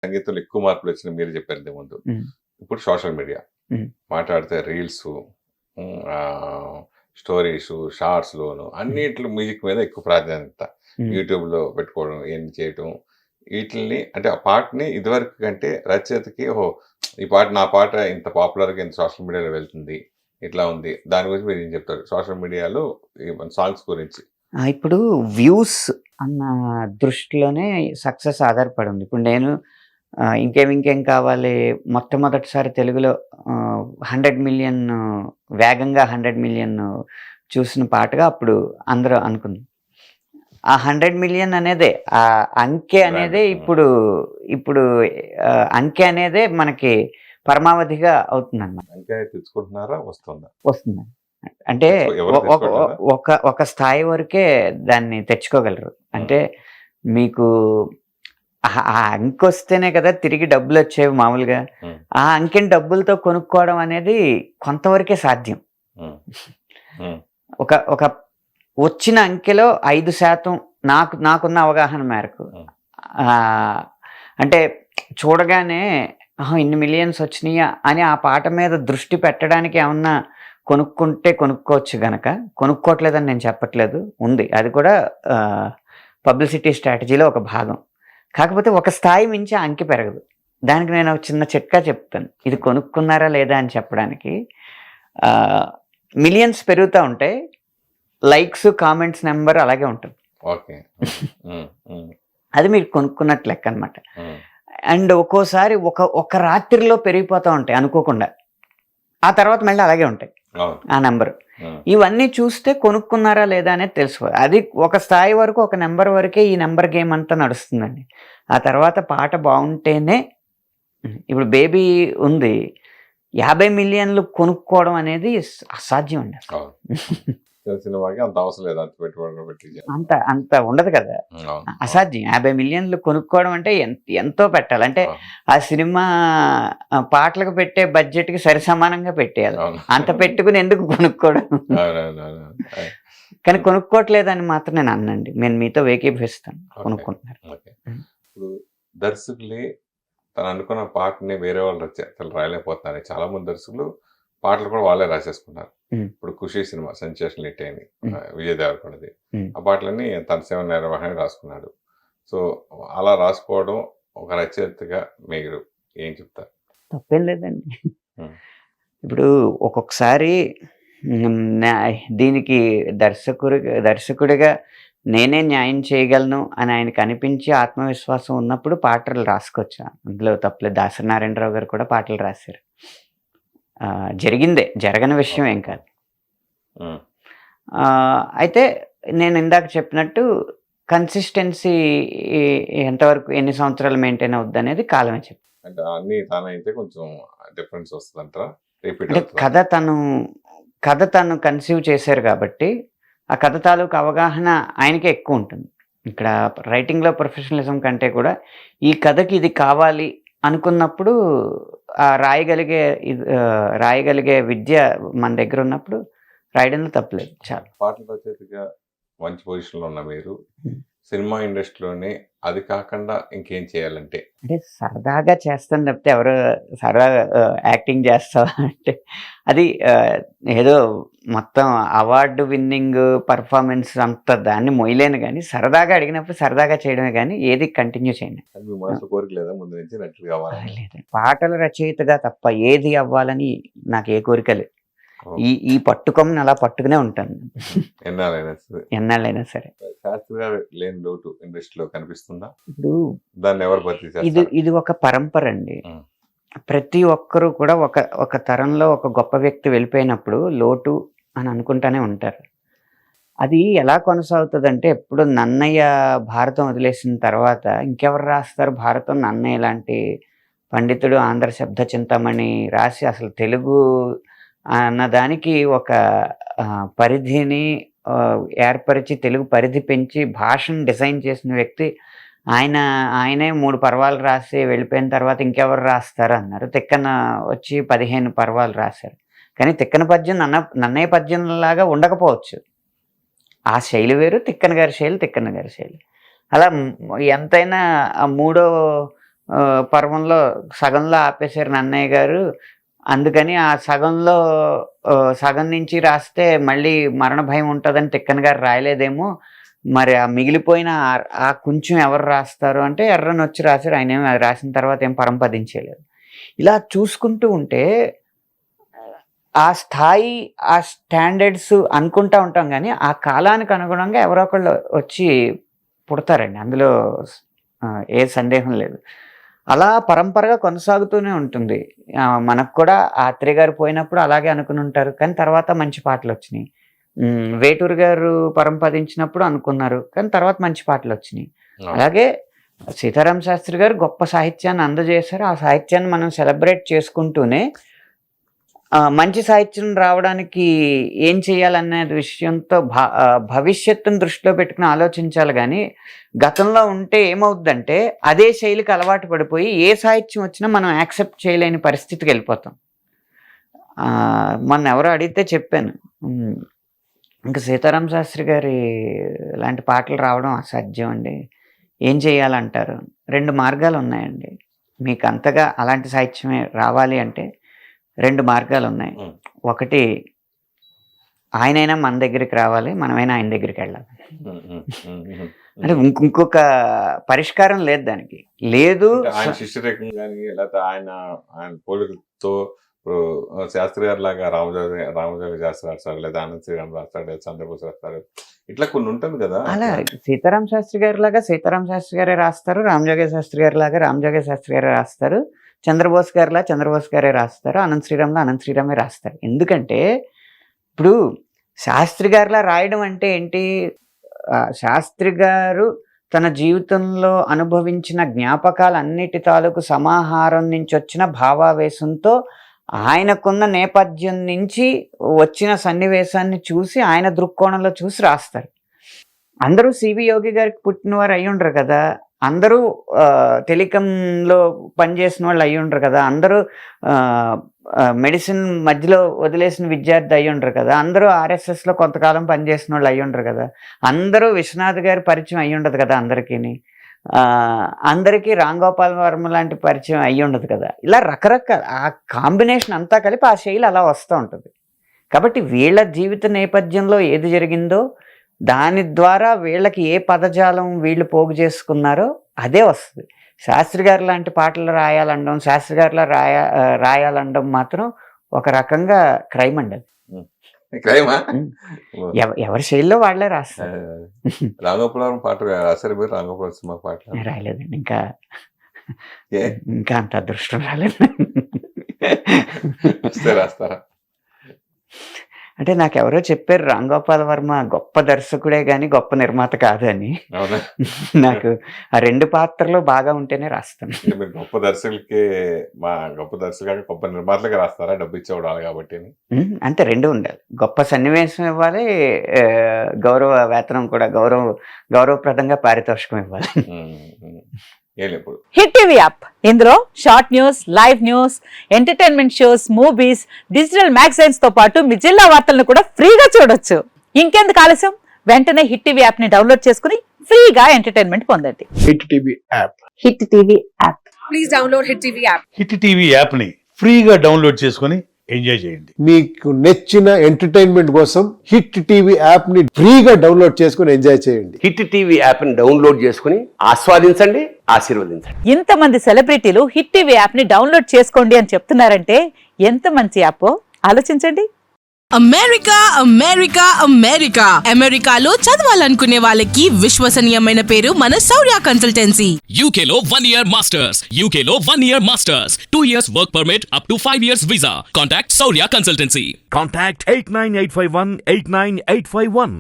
సంగీతంలో ఎక్కువ మార్పులు వచ్చినాయి మీరు చెప్పారు ఇంతకు ముందు. ఇప్పుడు సోషల్ మీడియా మాట్లాడితే రీల్స్, స్టోరీస్, షార్ట్స్లోను అన్నిట్లో మ్యూజిక్ మీద ఎక్కువ ప్రాధాన్యత. యూట్యూబ్లో పెట్టుకోవడం, ఏం చేయటం, వీటిని అంటే ఆ పాటని ఇదివరకు కంటే రచయితకి ఓహో ఈ పాట నా పాట ఇంత పాపులర్గా ఇంత సోషల్ మీడియాలో వెళ్తుంది, ఇట్లా ఉంది. దాని గురించి మీరు ఏం చెప్తారు సోషల్ మీడియాలో సాంగ్స్ గురించి? ఇప్పుడు వ్యూస్ అన్న దృష్టిలోనే సక్సెస్ ఆధారపడి ఉంది. ఇప్పుడు నేను ఇంకేం కావాలి, మొట్టమొదటిసారి తెలుగులో 100 మిలియన్ వేగంగా 100 మిలియన్ చూసిన పాటగా అప్పుడు అందరూ అనుకుంది. ఆ 100 మిలియన్ అనేదే ఆ అంకె అనేదే ఇప్పుడు అంకె అనేదే మనకి పరమావధిగా అవుతుందన్నమాట. అంకె తెచ్చుకుంటున్నారా, వస్తుందా? వస్తుందండి. అంటే ఒక స్థాయి వరకే దాన్ని తెచ్చుకోగలరు. అంటే మీకు ఆ అంకె వస్తేనే కదా తిరిగి డబ్బులు వచ్చేవి మామూలుగా. ఆ అంకెని డబ్బులతో కొనుక్కోవడం అనేది కొంతవరకే సాధ్యం. ఒక వచ్చిన అంకెలో 5% నాకున్న అవగాహన మేరకు అంటే చూడగానే ఇన్ని మిలియన్స్ వచ్చినాయా అని ఆ పాట మీద దృష్టి పెట్టడానికి ఏమన్నా కొనుక్కోవచ్చు గనక. కొనుక్కోవట్లేదని నేను చెప్పట్లేదు, ఉంది, అది కూడా పబ్లిసిటీ స్ట్రాటజీలో ఒక భాగం. కాకపోతే ఒక స్థాయి మించి ఆ అంకె పెరగదు. దానికి నేను ఒక చిన్న చిట్కా చెప్తాను, ఇది కొనుక్కున్నారా లేదా అని చెప్పడానికి. మిలియన్స్ పెరుగుతూ ఉంటాయి, లైక్స్ కామెంట్స్ నెంబర్ అలాగే ఉంటుంది. అది మీరు కొనుక్కున్నట్టు లెక్క అనమాట. అండ్ ఒక్కోసారి ఒక రాత్రిలో పెరిగిపోతూ ఉంటాయి అనుకోకుండా, ఆ తర్వాత మళ్ళీ అలాగే ఉంటాయి ఆ నెంబర్. ఇవన్నీ చూస్తే కొనుక్కున్నారా లేదా అనేది తెలుసుకోవాలి. అది ఒక స్థాయి వరకు, ఒక నెంబర్ వరకే ఈ నెంబర్ గేమ్ అంతా నడుస్తుందండి. ఆ తర్వాత పాట బాగుంటేనే. ఇప్పుడు బేబీ ఉంది, 50 మిలియన్లు కొనుక్కోవడం అనేది అసాధ్యం అండి. అంత ఉండదు కదా, అసాధ్యం. 50 మిలియన్లు కొనుక్కోవడం అంటే ఎంతో పెట్టాలి. అంటే ఆ సినిమా పాటలకు పెట్టే బడ్జెట్ కి సరి సమానంగా పెట్టేయాలి. అంత పెట్టుకుని ఎందుకు కొనుక్కోవడం? కానీ కొనుక్కోవట్లేదని మాత్రం నేను అన్నండి, నేను మీతో ఏకీభవిస్తాను. కొనుక్కుంటున్నారు. ఇప్పుడు దర్శకులే తను అనుకున్న పాటని వేరే వాళ్ళు అసలు రాయలేకపోతున్నారు. చాలా మంది దర్శకులు పాటలు కూడా వాళ్ళే రాసేసుకున్నారు. ఇప్పుడు ఖుషి సినిమా సెన్సేషనల్ హిట్ అయింది, విజయ్ దేవరకొండది. ఆ పాటలన్నీ తన సేవ నిర్వహణ రాసుకున్నాడు. సో అలా రాసుకోవడం ఒక రచయితగా మీరు ఏం చెప్తారు? తప్పేం లేదండి. ఇప్పుడు ఒక్కొక్కసారి దీనికి దర్శకుడిగా నేనే న్యాయం చేయగలను అని ఆయనకు అనిపించి ఆత్మవిశ్వాసం ఉన్నప్పుడు పాటలు రాసుకోవచ్చు, అందులో తప్పలేదు. దాసరి నారాయణరావు గారు కూడా పాటలు రాశారు. జరగని విషయం ఏం కాదు. అయితే నేను ఇందాక చెప్పినట్టు కన్సిస్టెన్సీ ఎంతవరకు, ఎన్ని సంవత్సరాలు మెయింటైన్ అవుద్ది అనేది కాలమే చెప్తాను. అంటే కథ తను కన్సీవ్ చేశారు కాబట్టి ఆ కథ తాలూకు అవగాహన ఆయనకే ఎక్కువ ఉంటుంది. ఇక్కడ రైటింగ్లో ప్రొఫెషనలిజం కంటే కూడా ఈ కథకి ఇది కావాలి అనుకున్నప్పుడు రాయగలిగే విద్య మన దగ్గర ఉన్నప్పుడు రాయడంలో తప్పలేదు. చాలా పాటల రచయితగా మంచి పొజిషన్లో ఉన్న మీరు సినిమా ఇండస్ట్రీలోనే అది కాకుండా ఇంకేం చేయాలంటే? అంటే సరదాగా చేస్తాను తప్పితే, ఎవరు సరదాగా యాక్టింగ్ చేస్తావా అంటే అది ఏదో మొత్తం అవార్డు విన్నింగ్ పర్ఫార్మెన్స్ అంత దాన్ని మొయ్యలేను. కానీ సరదాగా అడిగినప్పుడు సరదాగా చేయడమే కానీ ఏది కంటిన్యూ చేయండి. లేదు, పాటల రచయితగా తప్ప ఏది అవ్వాలని నాకు ఏ కోరిక లేదు. ఈ పట్టుకొమ్మని అలా పట్టుకునే ఉంటాను ఎన్నాళ్ళైనా సరే. లేని లోటు ఇండస్ట్రీలో కనిపిస్తుందా? ఇప్పుడు దాన్ని ఎవరు భర్తీ చేస్తారు? ఇది ఒక పరంపర అండి. ప్రతి ఒక్కరూ కూడా ఒక తరంలో ఒక గొప్ప వ్యక్తి వెళ్ళిపోయినప్పుడు లోటు అని అనుకుంటానే ఉంటారు. అది ఎలా కొనసాగుతుందంటే, ఎప్పుడు నన్నయ్య భారతం వదిలేసిన తర్వాత ఇంకెవరు రాస్తారు భారతం? నన్నయ్య లాంటి పండితుడు ఆంధ్ర శబ్ద చింతామణి రాసి అసలు తెలుగు అన్నదానికి ఒక పరిధిని ఏర్పరిచి, తెలుగు పరిధి పెంచి భాషను డిజైన్ చేసిన వ్యక్తి ఆయనే 3 పర్వాలు రాసి వెళ్ళిపోయిన తర్వాత ఇంకెవరు రాస్తారు అన్నారు. తిక్కన వచ్చి 15 పర్వాలు రాశారు. కానీ తిక్కన పద్యం నన్నయ్య పద్యంలాగా ఉండకపోవచ్చు. ఆ శైలి వేరు, తిక్కన గారి శైలి తిక్కన గారి శైలి. అలా ఎంతైనా మూడో పర్వంలో సగంలో ఆపేశారు నన్నయ్య గారు. అందుకని ఆ సగంలో సగం నుంచి రాస్తే మళ్ళీ మరణ భయం ఉంటుందని తిక్కన గారు రాయలేదేమో, మరి ఆ మిగిలిపోయిన ఆ కొంచెం ఎవరు రాస్తారు అంటే ఎర్రని వచ్చి రాశారు. ఆయన ఏమి రాసిన తర్వాత ఏం పరంపదించలేదు. ఇలా చూసుకుంటూ ఉంటే ఆ స్థాయి, ఆ స్టాండర్డ్స్ అనుకుంటా ఉంటాం కానీ ఆ కాలానికి అనుగుణంగా ఎవరో ఒకళ్ళు వచ్చి పుడతారండి, అందులో ఏ సందేహం లేదు. అలా పరంపరగా కొనసాగుతూనే ఉంటుంది. మనకు కూడా ఆత్రేయ గారు పోయినప్పుడు అలాగే అనుకుని ఉంటారు, కానీ తర్వాత మంచి పాటలు వచ్చినాయి. వేటూరు గారు పరంపదించినప్పుడు అనుకున్నారు, కానీ తర్వాత మంచి పాటలు వచ్చినాయి. అలాగే సీతారామ శాస్త్రి గారు గొప్ప సాహిత్యాన్ని అందజేశారు. ఆ సాహిత్యాన్ని మనం సెలబ్రేట్ చేసుకుంటూనే మంచి సాహిత్యం రావడానికి ఏం చేయాలనే విషయంతో భవిష్యత్తును దృష్టిలో పెట్టుకుని ఆలోచించాలి. కానీ గతంలో ఉంటే ఏమవుద్దంటే అదే శైలికి అలవాటు పడిపోయి ఏ సాహిత్యం వచ్చినా మనం యాక్సెప్ట్ చేయలేని పరిస్థితికి వెళ్ళిపోతాం. మొన్న ఎవరో అడిగితే చెప్పాను, ఇంకా సీతారామ శాస్త్రి గారి లాంటి పాటలు రావడం అసాధ్యం అండి, ఏం చేయాలంటారు? 2 మార్గాలు ఉన్నాయండి. మీకు అంతగా అలాంటి సాహిత్యమే రావాలి అంటే 2 మార్గాలు ఉన్నాయి. ఒకటి, ఆయనైనా మన దగ్గరికి రావాలి, మనమైనా ఆయన దగ్గరికి వెళ్ళాలి. అంటే ఇంకొక పరిష్కారం లేదు దానికి. లేదు ఆయన శిష్యరేఖం కానీ లేకపోతే ఆయన పోలికలతో శాస్త్రి గారి లాగా రామజోగి శాస్త్రి రాస్తారు, లేదా ఆనంద్ శ్రీరామ్ రాస్తాడు, లేదా చంద్రబోస్ రాస్తారు, ఇట్లా కొన్ని ఉంటుంది కదా. అలా సీతారామ శాస్త్రి గారి లాగా సీతారామ శాస్త్రి గారే రాస్తారు, రామజోగి శాస్త్రి గారి లాగా రామజోగి శాస్త్రి గారే రాస్తారు, చంద్రబోస్ గారిలా చంద్రబోస్ గారే రాస్తారు, అనంత్ శ్రీరామ్లా అనంత్ శ్రీరామే రాస్తారు. ఎందుకంటే ఇప్పుడు శాస్త్రి గారిలా రాయడం అంటే ఏంటి? శాస్త్రి గారు తన జీవితంలో అనుభవించిన జ్ఞాపకాలన్నిటి తాలూకు సమాహారం నుంచి వచ్చిన భావావేశంతో ఆయనకున్న నేపథ్యం నుంచి వచ్చిన సన్నివేశాన్ని చూసి ఆయన దృక్కోణంలో చూసి రాస్తారు. అందరూ సివి యోగి గారికి పుట్టినవారు అయి ఉండరు కదా, అందరూ టెలికాంలో పనిచేసిన వాళ్ళు అయి ఉండరు కదా, అందరూ మెడిసిన్ మధ్యలో వదిలేసిన విద్యార్థి అయి ఉండరు కదా, అందరూ ఆర్ఎస్ఎస్లో కొంతకాలం పనిచేసిన వాళ్ళు అయి ఉండరు కదా, అందరూ విశ్వనాథ్ గారి పరిచయం అయి ఉండదు కదా అందరికీ, అందరికీ రామ్ గోపాల్ వర్మ లాంటి పరిచయం అయ్యి ఉండదు కదా. ఇలా రకరకాల ఆ కాంబినేషన్ అంతా కలిపి ఆ శైలి అలా వస్తూ ఉంటుంది. కాబట్టి వీళ్ళ జీవిత నేపథ్యంలో ఏది జరిగిందో దాని ద్వారా వీళ్ళకి ఏ పదజాలం వీళ్ళు పోగు చేసుకున్నారో అదే వస్తుంది. శాస్త్రి గారు లాంటి పాటలు రాయాలండం, శాస్త్రి గారిలా రాయాలండం మాత్రం ఒక రకంగా క్రైమ్ అండి. ఎవరి శైలిలో వాళ్ళే రాస్తారు. రాంగోపాలం పాట రాశారు మీరు? రాంగోపాలం సినిమా పాట రాయలేదండి, ఇంకా అంత అదృష్టం రాలేదు. రాస్తారా? అంటే నాకు ఎవరో చెప్పారు, రామ్ గోపాల్ వర్మ గొప్ప దర్శకుడే గాని గొప్ప నిర్మాత కాదని. నాకు ఆ 2 పాత్రలు బాగా ఉంటేనే రాస్తాను. మీరు గొప్ప దర్శకులకి గొప్ప దర్శకులు గొప్ప నిర్మాతలుగా రాస్తారా? డబ్బు ఇచ్చేవాడు కాబట్టి అంటే 2 ఉండాలి. గొప్ప సన్నివేశం ఇవ్వాలి, గౌరవ వేతనం కూడా గౌరవప్రదంగా పారితోషికం ఇవ్వాలి. హిట్ టీవీ యాప్, ఇందులో short news, live news, entertainment shows, movies, digital magazines తో పాటు మీ జిల్లా వార్తలను కూడా ఫ్రీగా చూడొచ్చు. ఇంకెందుకు ఆలస్యం, వెంటనే హిట్ టీవీ యాప్ ని డౌన్లోడ్ చేసుకుని ఫ్రీగా ఎంటర్టైన్మెంట్ పొందండి. Hit TV app, hit TV app, please download hit TV app. Hit TV app ని ఫ్రీగా డౌన్లోడ్ చేసుకుని ఎంజాయ్ చేయండి. మీకు నచ్చిన ఎంటర్టైన్మెంట్ కోసం హిట్ టీవీ యాప్ ని ఫ్రీగా డౌన్లోడ్ చేసుకుని ఎంజాయ్ చేయండి. హిట్ టీవీ యాప్ ని డౌన్లోడ్ చేసుకుని ఆస్వాదించండి, ఆశీర్వదించండి. ఇంతమంది సెలబ్రిటీలు హిట్ టీవీ యాప్ ని డౌన్లోడ్ చేసుకోండి అని చెప్తున్నారంటే ఎంత మంచి యాప్ ఆలోచించండి. అమెరికా అమెరికా అమెరికా అమెరికాలో చదవాలనుకునే వాళ్ళకి విశ్వసనీయమైన పేరు మన శౌర్య కన్సల్టెన్సీ. UK లో 1 year masters, UK లో 1 year masters, 2 years work permit up to 5 years visa. Contact Saurya Consultancy. Contact 89851 89851.